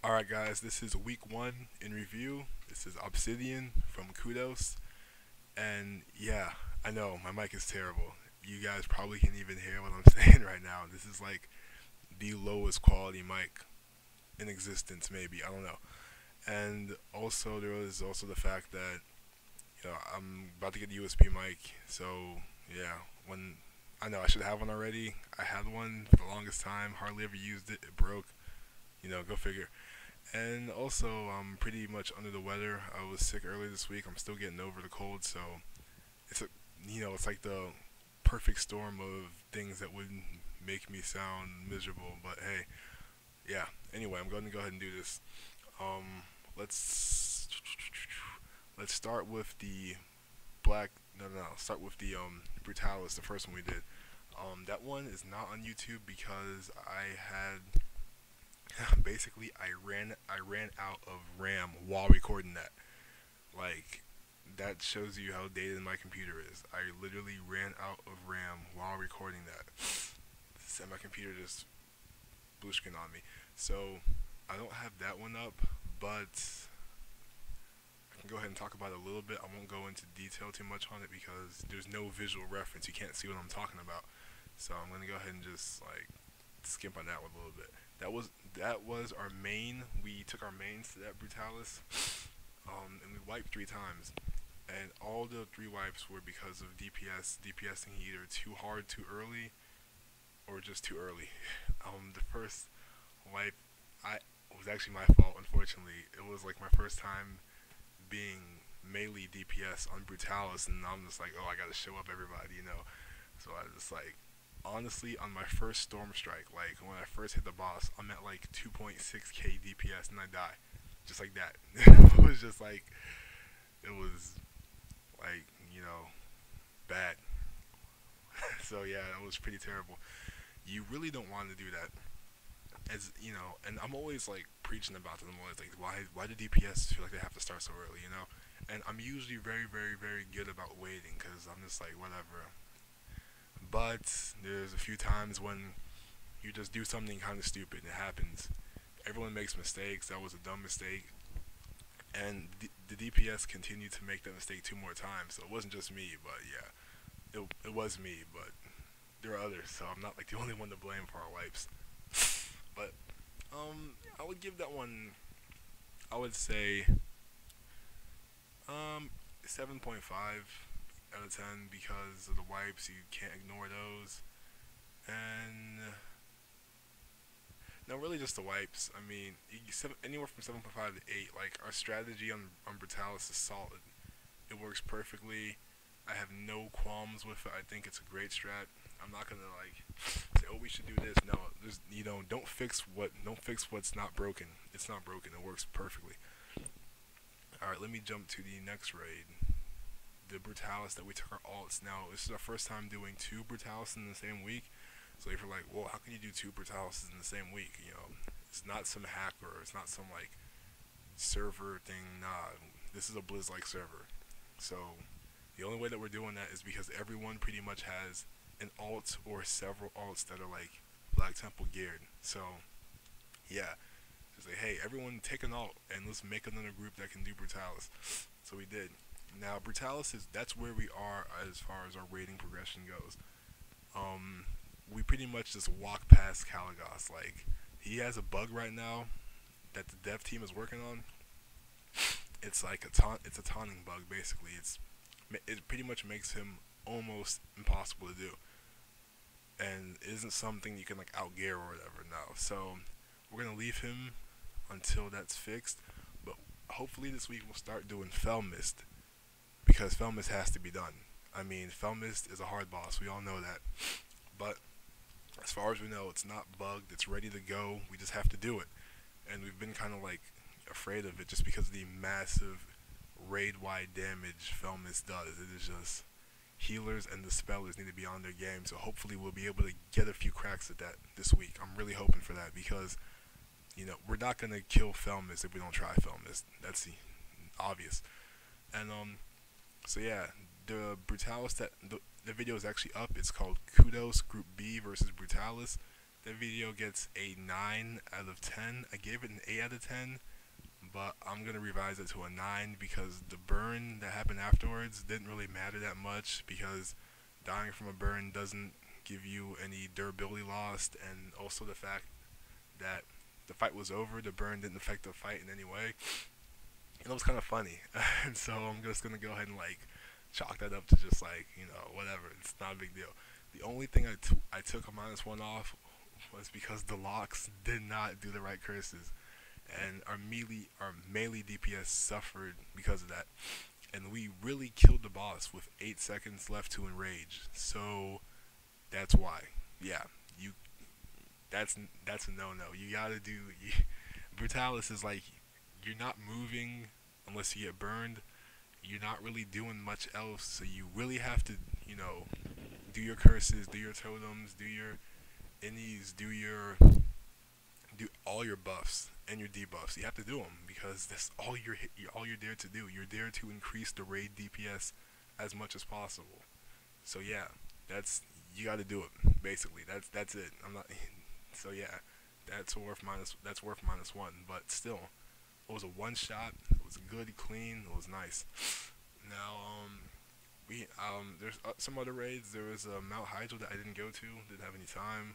Alright guys, this is week 1 in review. This is Obsidian from Kudos. And yeah, I know, my mic is terrible. You guys probably can't even hear what I'm saying right now. This is like the lowest quality mic in existence, maybe. I don't know. And also, there was also the fact that, I'm about to get a USB mic. So, yeah, when I know I should have one already. I had one for the longest time, hardly ever used it. It broke. Go figure. And also, I'm pretty much under the weather. I was sick earlier this week. I'm still getting over the cold, so it's a, it's like the perfect storm of things that would make me sound miserable. But hey, yeah. Anyway, I'm going to go ahead and do this. Um, let's let's start with the black. No. Start with the Brutalis, the first one we did. That one is not on YouTube because I had basically I ran out of RAM while recording that. Like that shows you how dated my computer is. I literally ran out of RAM while recording that. And my computer just blue screen on me. So I don't have that one up, but I can go ahead and talk about it a little bit. I won't go into detail too much on it because there's no visual reference. You can't see what I'm talking about. So I'm gonna go ahead and just like skip on that one a little bit. That was our main. We took our mains to that Brutalis, and we wiped 3 times. And all the 3 wipes were because of DPSing either too hard too early or just too early. The first wipe, it was actually my fault. Unfortunately, it was like my first time being melee DPS on Brutalis, and I'm just like, oh, I gotta show up everybody. So I just like honestly, on my first Storm Strike, like when I first hit the boss, I'm at like 2.6k DPS and I die. Just like that. It was just like, it was like, bad. So yeah, that was pretty terrible. You really don't want to do that. And I'm always like preaching about it. I'm always like, why do DPS feel like they have to start so early? And I'm usually very, very, very good about waiting because I'm just like, whatever. But there's a few times when you just do something kind of stupid. It happens. Everyone makes mistakes. That was a dumb mistake. And the DPS continued to make that mistake 2 more times. So it wasn't just me, but yeah, it was me. But there are others, so I'm not like the only one to blame for our wipes. But I would give that one. I would say 7.5 out of 10 because of the wipes. You can't ignore those. And no, really just the wipes. I mean, anywhere from 7.5 to 8. Like our strategy on Brutalis is solid. It works perfectly. I have no qualms with it. I think it's a great strat. I'm not gonna like say, oh, we should do this. No, there's don't fix what's not broken. It's not broken. It works perfectly. All right, let me jump to the next raid. The Brutalis that we took our alts. Now, this is our first time doing 2 Brutalis in the same week. So if you're like, well, how can you do 2 Brutalises in the same week? It's not some hack or it's not some like server thing. Nah, this is a Blizzlike server. So the only way that we're doing that is because everyone pretty much has an alt or several alts that are like Black Temple geared. So yeah, just like, hey, everyone take an alt and let's make another group that can do Brutalis. So we did. Now Brutalis that's where we are as far as our rating progression goes. We pretty much just walk past Caligos. Like he has a bug right now that the dev team is working on. It's like it's a taunting bug basically. It pretty much makes him almost impossible to do, and it isn't something you can like outgear or whatever. No, so we're gonna leave him until that's fixed. But hopefully this week we'll start doing Fell Mist because Fell Mist has to be done. I mean, Fell Mist is a hard boss. We all know that, but as far as we know, it's not bugged. It's ready to go. We just have to do it, and we've been kind of like afraid of it just because of the massive raid-wide damage Fell Mist does. It is just healers and dispellers need to be on their game. So hopefully we'll be able to get a few cracks at that this week. I'm really hoping for that because we're not gonna kill Fell Mist if we don't try Fell Mist. That's obvious. And so yeah, the Brutalis the video is actually up. It's called Kudos Group B versus Brutalis. That video gets a 9 out of 10. I gave it an 8 out of 10, but I'm gonna revise it to a 9 because the burn that happened afterwards didn't really matter that much because dying from a burn doesn't give you any durability lost, and also the fact that the fight was over, the burn didn't affect the fight in any way. And it was kind of funny, and so I'm just gonna go ahead and like chalk that up to just like, you know, whatever. It's not a big deal. The only thing I took a -1 off was because the locks did not do the right curses, and our melee DPS suffered because of that. And we really killed the boss with 8 seconds left to enrage. So that's why. Yeah, you. That's a no-no. You gotta do. Brutalis is like you're not moving unless you get burned. You're not really doing much else, so you really have to, you know, do your curses, do your totems, do your innies, do all your buffs and your debuffs. You have to do them because that's all you're there to do. You're there to increase the raid DPS as much as possible. So yeah, you got to do it. Basically, that's it. I'm not. So yeah, that's worth -1. But still, it was a one shot. It was good, clean. It was nice. Now there's some other raids. There was Mount Hydro that I didn't go to. Didn't have any time.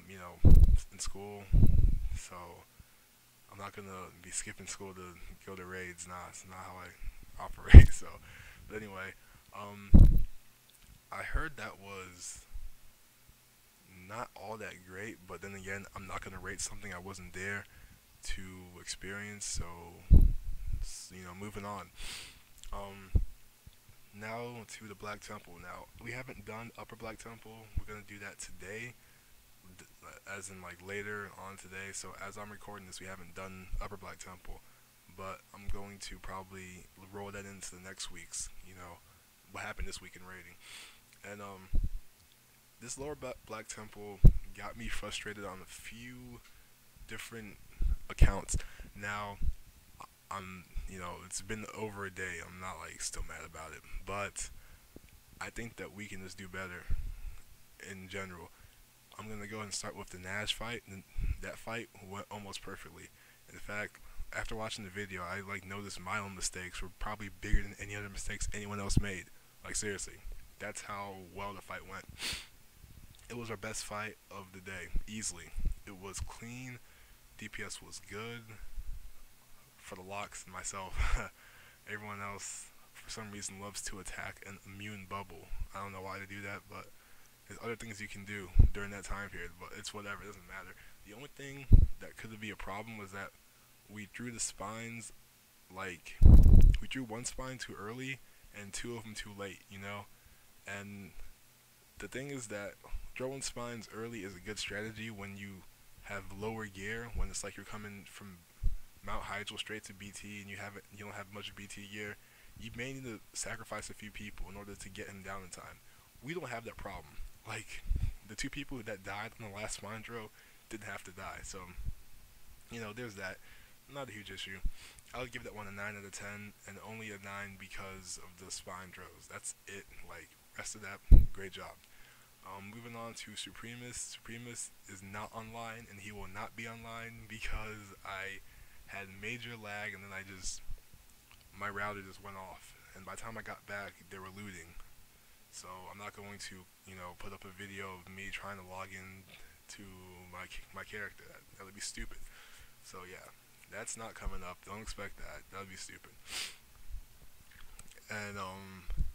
You know, in school. So I'm not gonna be skipping school to go to raids. Nah, it's not how I operate. So, but anyway, um, I heard that was not all that great. But then again, I'm not gonna rate something I wasn't there to experience. So, you know, moving on. Now to the Black Temple. Now we haven't done Upper Black Temple. We're gonna do that today, as in like later on today. So as I'm recording this, we haven't done Upper Black Temple, but I'm going to probably roll that into the next week's, you know, what happened this week in raiding. And this Lower Black Temple got me frustrated on a few different accounts. Now you know, it's been over a day. I'm not like still mad about it, but I think that we can just do better in general. I'm gonna go ahead and start with the Nash fight, and that fight went almost perfectly. In fact, after watching the video, I like noticed my own mistakes were probably bigger than any other mistakes anyone else made. Like seriously, that's how well the fight went. It was our best fight of the day, easily. It was clean. DPS was good for the locks and myself. Everyone else, for some reason, loves to attack an immune bubble. I don't know why they do that, but there's other things you can do during that time period, but it's whatever, it doesn't matter. The only thing that could be a problem was that we drew the spines, like, we drew one spine too early and 2 of them too late, you know? And the thing is that drawing spines early is a good strategy when you have lower gear, when it's like you're coming from Mount Hydro straight to BT and you don't have much BT gear. You may need to sacrifice a few people in order to get him down in time. We don't have that problem. Like, the 2 people that died on the last spine draw didn't have to die. So, you know, there's that. Not a huge issue. I would give that one a 9 out of 10, and only a 9 because of the spine draws. That's it. Like, rest of that, great job. Moving on to Supremus. Supremus is not online, and he will not be online because I had major lag, and then my router just went off, and by the time I got back, they were looting. So I'm not going to, you know, put up a video of me trying to log in to my character. That would be stupid. So yeah, that's not coming up. Don't expect that. That would be stupid. And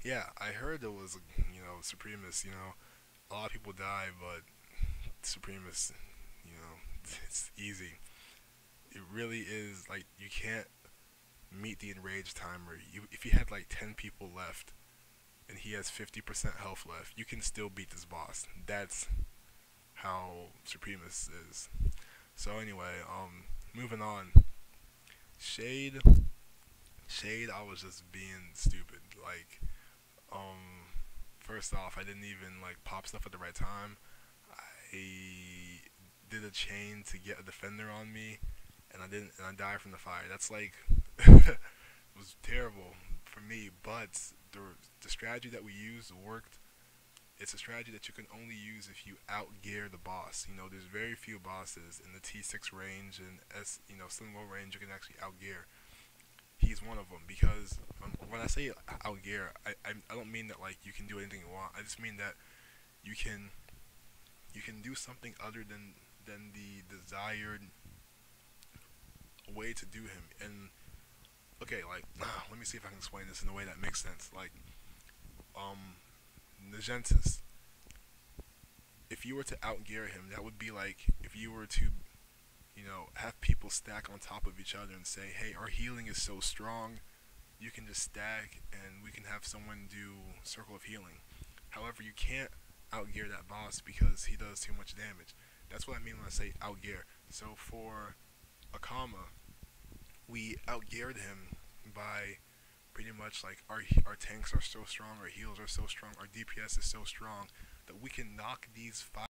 yeah, I heard there was, you know, Supremus. You know, a lot of people die, but Supremus, you know, it's easy. It really is, like, you can't meet the enraged timer. If you had like 10 people left and he has 50% health left, you can still beat this boss. That's how Supremus is. So anyway, moving on. Shade, I was just being stupid. Like, first off, I didn't even like pop stuff at the right time. I did a chain to get a defender on me, and I died from the fire. That's like, it was terrible for me, but the strategy that we used worked It's a strategy that you can only use if you outgear the boss. You know, there's very few bosses in the T6 range and Slim low range you can actually outgear. He's one of them because when I say outgear, I don't mean that like you can do anything you want. I just mean that you can do something other than the desired way to do him. And okay, like let me see if I can explain this in a way that makes sense. Like Nagentis, if you were to outgear him, that would be like if you were to have people stack on top of each other and say, hey, our healing is so strong, you can just stack and we can have someone do Circle of Healing. However, you can't outgear that boss because he does too much damage. That's what I mean when I say outgear. So for Akama, we outgeared him by pretty much like our tanks are so strong, our heals are so strong, our DPS is so strong that we can knock these 5